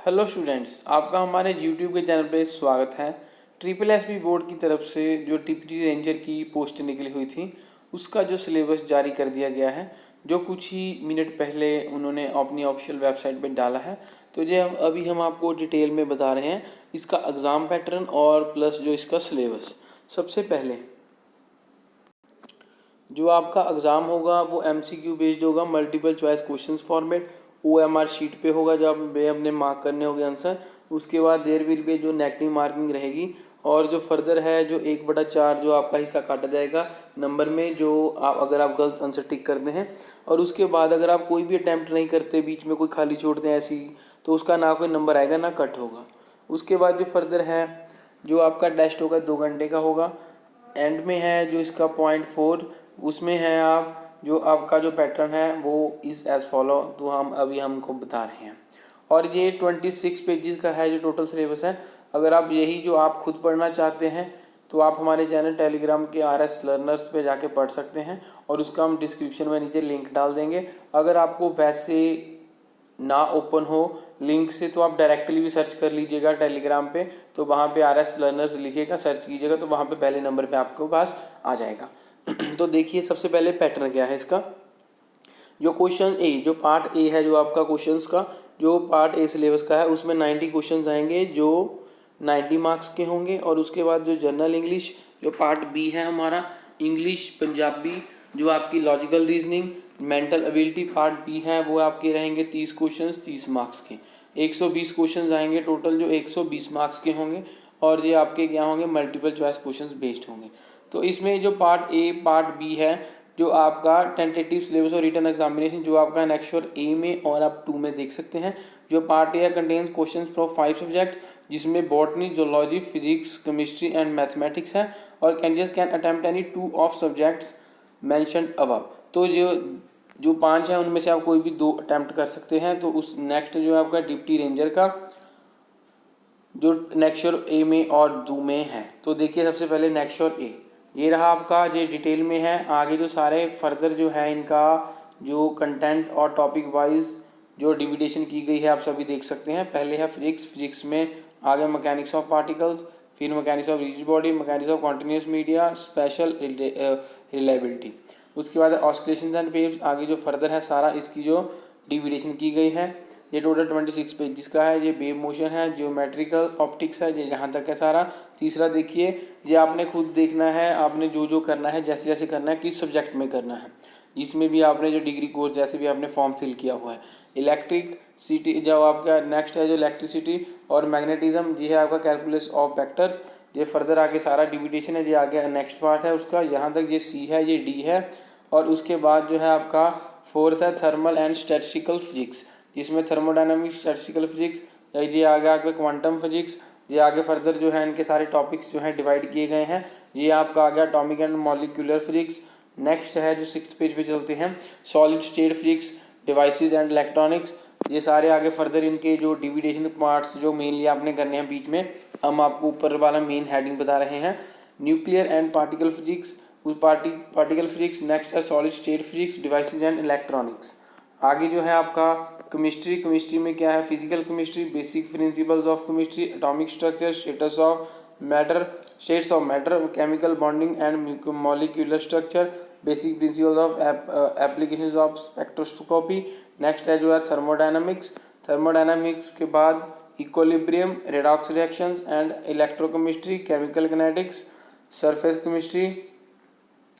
Hello students, आपका हमारे YouTube के चैनल पे स्वागत है। ट्रिपल एस बी बोर्ड की तरफ से जो टीपीटी रेंजर की पोस्ट निकली हुई थी उसका जो सिलेबस जारी कर दिया गया है, जो कुछ ही मिनट पहले उन्होंने अपनी ऑफिशियल वेबसाइट पे डाला है। तो ये अभी हम आपको डिटेल में बता रहे हैं इसका एग्ज़ाम पैटर्न और प्लस जो इसका सिलेबस। सबसे पहले जो आपका एग्ज़ाम होगा वो एमसीक्यू बेस्ड होगा, multiple choice questions format. OMR sheet पे होगा जब अपने मार्क करने होंगे आंसर। उसके बाद देर विल बी जो नेगेटिव मार्किंग रहेगी, और जो फर्दर है जो 1/4 जो आपका हिस्सा काटा जाएगा नंबर में, जो आप अगर आप गलत आंसर टिक करते हैं। और उसके बाद अगर आप कोई भी अटैम्प्ट नहीं करते, बीच में कोई खाली छोड़ते हैं ऐसी, तो उसका ना कोई नंबर आएगा ना कट होगा। उसके बाद जो फर्दर है जो आपका टेस्ट होगा 2 घंटे का होगा। एंड में है जो इसका .4, उसमें है आप जो आपका जो पैटर्न है वो इस एज फॉलो, तो हम अभी हमको बता रहे हैं। और ये 26 पेजेस का है जो टोटल सिलेबस है। अगर आप यही जो आप खुद पढ़ना चाहते हैं तो आप हमारे चैनल टेलीग्राम के RS लर्नर्स पे जाके पढ़ सकते हैं, और उसका हम डिस्क्रिप्शन में नीचे लिंक डाल देंगे। अगर आपको वैसे ना ओपन हो लिंक से तो आप डायरेक्टली भी सर्च कर लीजिएगा टेलीग्राम पे, तो वहाँ पे RS लर्नर्स लिखिएगा, सर्च कीजिएगा तो वहाँ पे पहले नंबर पे आपके पास आ जाएगा। तो देखिए सबसे पहले पैटर्न क्या है इसका। जो क्वेश्चन ए, जो पार्ट ए है जो आपका क्वेश्चंस का, जो पार्ट ए सिलेबस का है उसमें 90 क्वेश्चंस आएंगे जो 90 मार्क्स के होंगे। और उसके बाद जो जनरल इंग्लिश, जो पार्ट बी है हमारा, इंग्लिश पंजाबी, जो आपकी logical reasoning, mental ability part B है, वो आपके रहेंगे 30 क्वेश्चंस 30 मार्क्स के। 120 क्वेश्चंस आएंगे टोटल, जो 120 मार्क्स के होंगे। और ये आपके क्या होंगे, मल्टीपल चॉइस क्वेश्चंस बेस्ड होंगे। तो इसमें जो पार्ट ए पार्ट बी है, जो आपका टेंटेटिव सिलेबस और रिटन एग्जामिनेशन जो आपका नेक्स्ट ए में और आप 2 में देख सकते हैं। जो part A contains questions from 5 subjects, जिसमें botany, zoology, physics, chemistry and mathematics है। और candidates can attempt any 2 of subjects mentioned above. तो जो 5 है उनमें से आप कोई भी 2 अटेम्प्ट कर सकते हैं। तो उस नेक्स्ट जो है आपका डिप्टी रेंजर का जो नेक्स्ट ए में और 2 में है। तो देखिए सबसे पहले नेक्स्ट ए, ये रहा आपका, ये डिटेल में है। आगे जो सारे फर्दर जो है इनका जो कंटेंट और टॉपिक वाइज जो डिविडेशन की गई है आप सभी देख सकते हैं। पहले है फिजिक्स, फिजिक्स में आगे मैकेनिक्स ऑफ पार्टिकल्स, फिर mechanics of rigid body, mechanics of continuous media, special reliability. उसके बाद ऑस्किलेशंस एंड वेव्स, आगे जो फर्दर है सारा इसकी जो डिविडेशन की गई है। ये टोटल 26 पेजेस का है। ये वेव मोशन है, ज्योमेट्रिकल ऑप्टिक्स है, ये यहाँ तक है सारा। तीसरा देखिए, ये आपने खुद देखना है, आपने जो जो करना है जैसे जैसे करना है, किस सब्जेक्ट में करना है, जिसमें भी आपने जो डिग्री कोर्स जैसे भी आपने फॉर्म फिल किया हुआ है। इलेक्ट्रिसिटी जो आपका नेक्स्ट है, जो इलेक्ट्रिसिटी और मैग्नेटिज्म, ये है आपका कैलकुलस ऑफ वेक्टर्स। ये फर्दर आगे सारा डिविडेशन है, ये आगे नेक्स्ट पार्ट है उसका। यहाँ तक ये सी है, ये डी है। और उसके बाद जो है आपका फोर्थ है थर्मल एंड स्टैटिस्टिकल फिजिक्स, जिसमें थर्मोडायनामिक्स, स्टैटिस्टिकल फिजिक्स, ये आगे आगे क्वांटम फिजिक्स, ये आगे फर्दर जो है इनके सारे टॉपिक्स जो हैं डिवाइड किए गए हैं। ये आपका आ गया atomic and molecular physics. Next है जो 6 पेज पे चलते हैं, solid state physics, devices and electronics. ये सारे आगे फर्दर इनके जो डिविडेशन पार्ट्स जो मेनली आपने करने हैं बीच में, हम आपको ऊपर वाला मेन हेडिंग बता रहे हैं। Nuclear and particle physics, particle physics. Next है solid state physics, devices and electronics. आगे जो है आपका केमिस्ट्री, केमिस्ट्री में क्या है, physical chemistry, basic principles of chemistry, atomic structure, states of matter, chemical bonding and molecular structure, basic principles of applications of spectroscopy. Next है जो है थर्मोडायनामिक्स। थर्मोडायनामिक्स के बाद equilibrium, redox reactions and electrochemistry, chemical kinetics, surface chemistry.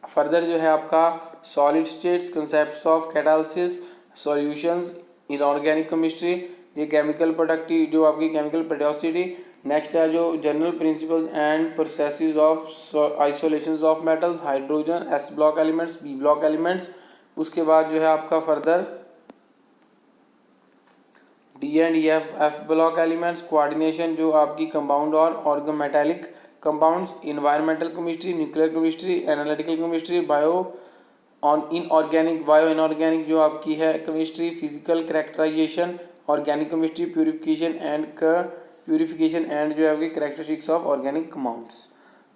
Further जो है आपका solid states, concepts of catalysis, solutions, inorganic chemistry, ये chemical productive जो आपकी केमिकल पेरियोडिसिटी। नेक्स्ट है जो general principles and processes of isolations of metals, hydrogen, s block elements, b block elements. उसके बाद जो है आपका further d and f block elements, coordination जो आपकी कंपाउंड और organometallic compounds, environmental chemistry, nuclear chemistry, analytical chemistry, inorganic जो आपकी है chemistry, physical characterization, organic chemistry, purification and जो है आपकी कैरेक्टरिस्टिक्स ऑफ ऑर्गेनिक कंपाउंड्स।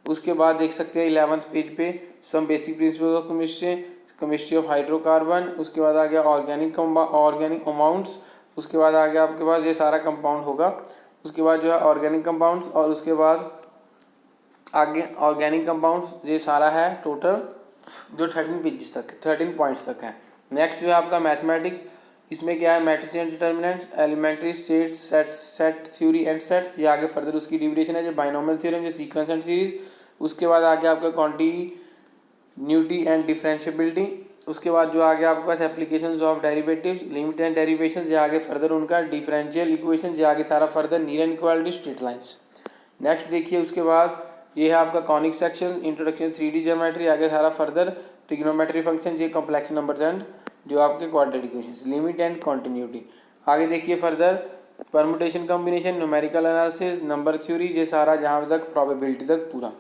उसके बाद देख सकते हैं 11th पेज पे some basic principles of chemistry, chemistry of hydrocarbon. उसके बाद आ गया ऑर्गेनिक कंपाउंड्स, उसके बाद आगे आपके पास ये सारा कंपाउंड होगा। उसके बाद जो है ऑर्गेनिक कंपाउंड्स, और उसके बाद आगे ऑर्गेनिक कंपाउंड्स ये सारा है टोटल जो 13 पेजेस तक 13 पॉइंट्स तक है। नेक्स्ट जो है आपका मैथमेटिक्स, इसमें क्या है matrices determinants, elementary states, set theory and sets, ये आगे फर्दर उसकी डिविडेशन है, जो बाइनोमियल थ्योरम, जो सीक्वेंस एंड सीरीज। उसके बाद आगे आपका कॉन्टिन्यूटी एंड डिफरेंशिएबिलिटी। उसके बाद जो आगे आपके पास applications of derivatives, limit and derivations, ये आगे फर्दर उनका डिफरेंशियल इक्वेशन, ये आगे सारा further near inequality, straight lines. Next देखिए उसके बाद ये है आपका conic section, introduction 3D geometry, आगे सारा फर्दर ट्रिग्नोमेट्री फंक्शन, ये कॉम्प्लेक्स नंबर्स एंड जो आपके quadratic equations, limit and continuity. आगे देखिए further permutation combination, numerical analysis, number theory, ये सारा जहाँ तक प्रोबेबिलिटी तक पूरा।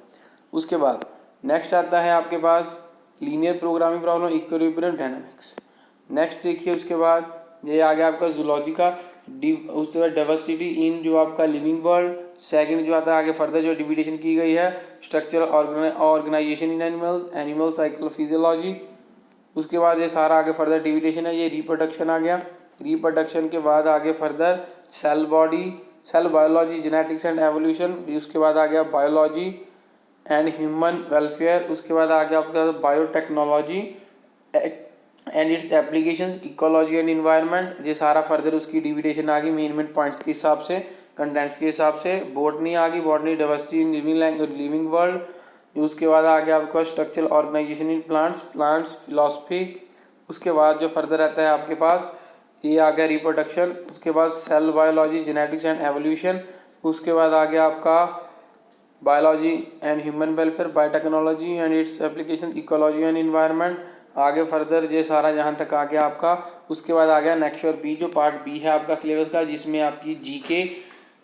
उसके बाद नेक्स्ट आता है आपके पास linear programming problem, equilibrium dynamics. Next देखिए उसके बाद ये आ गया आपका जूलॉजी का उसके बाद डाइवर्सिटी इन जो आपका लिविंग वर्ल्ड। सेकंड जो आता है आगे फर्दर जो डिविडेशन की गई है स्ट्रक्चरल ऑर्गेनाइजेशन इन एनिमल्स, एनिमल साइकिल फिजियोलॉजी। उसके बाद ये सारा आगे फर्दर डिविडेशन है, ये रिप्रोडक्शन आ गया। रिप्रोडक्शन के बाद आगे further cell body, cell biology, genetics and evolution. उसके बाद आ गया बायोलॉजी एंड ह्यूमन वेलफेयर। उसके बाद आ गया आपका biotechnology and it's applications, ecology and environment. ये सारा फर्दर उसकी डिविडेशन आ गई मेन पॉइंट्स के हिसाब से, कंटेंट्स के हिसाब से। बॉटनी आ गई, botany diversity in living world. उसके बाद आ गया आपका structural organisation in plants philosophy. उसके बाद जो फर्दर रहता है आपके पास ये आ गया रिप्रोडक्शन। उसके बाद cell biology, genetics and evolution. उसके बाद आ गया आपका biology and human welfare, biotechnology and its application, ecology and environment. आगे फर्दर ये सारा जहाँ तक आ गया आपका। उसके बाद आ गया नेक्स्ट और बी, जो पार्ट बी है आपका सिलेबस का, जिसमें आपकी जीके,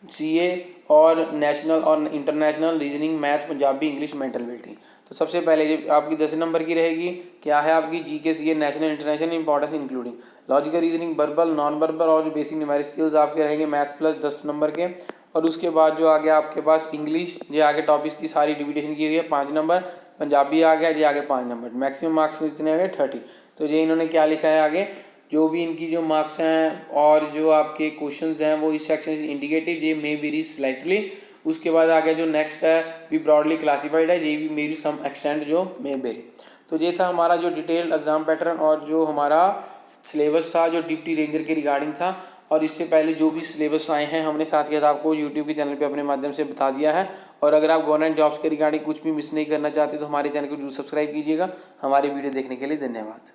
सीए और नेशनल और international, reasoning, math, Punjabi, English, mental ability. तो सबसे पहले जो आपकी 10 नंबर की रहेगी क्या है आपकी GK, CA, national, international, importance including logical reasoning, verbal, non verbal और जो बेसिक न्यूमेरिक स्किल्स आपके रहेंगे मैथ प्लस 10 नंबर के। और उसके बाद जो आ गया आपके पास इंग्लिश, ये आगे टॉपिक्स की सारी डिविडेशन की हुई है 5 नंबर। पंजाबी आ गया, ये आगे 5 नंबर। मैक्सिमम मार्क्स इतने आ गए 30। तो ये इन्होंने क्या लिखा है आगे, जो भी इनकी जो मार्क्स हैं और जो आपके क्वेश्चंस हैं वो इस सेक्शन से इंडिकेटिव, ये मे वेरी स्लाइटली। उसके बाद आगे जो नेक्स्ट है भी ब्रॉडली क्लासिफाइड है, ये भी मे बी सम एक्सटेंड जो मे वेरी। तो ये था हमारा जो डिटेल्ड एग्जाम पैटर्न और जो हमारा सिलेबस था जो डिप्टी रेंजर के रिगार्डिंग था। और इससे पहले जो भी सिलेबस आए हैं हमने साथ के साथ आपको यूट्यूब के चैनल पे अपने माध्यम से बता दिया है। और अगर आप गवर्नमेंट जॉब्स के रिगार्डिंग कुछ भी मिस नहीं करना चाहते तो हमारे चैनल को जरूर सब्सक्राइब कीजिएगा। हमारी वीडियो देखने के लिए धन्यवाद।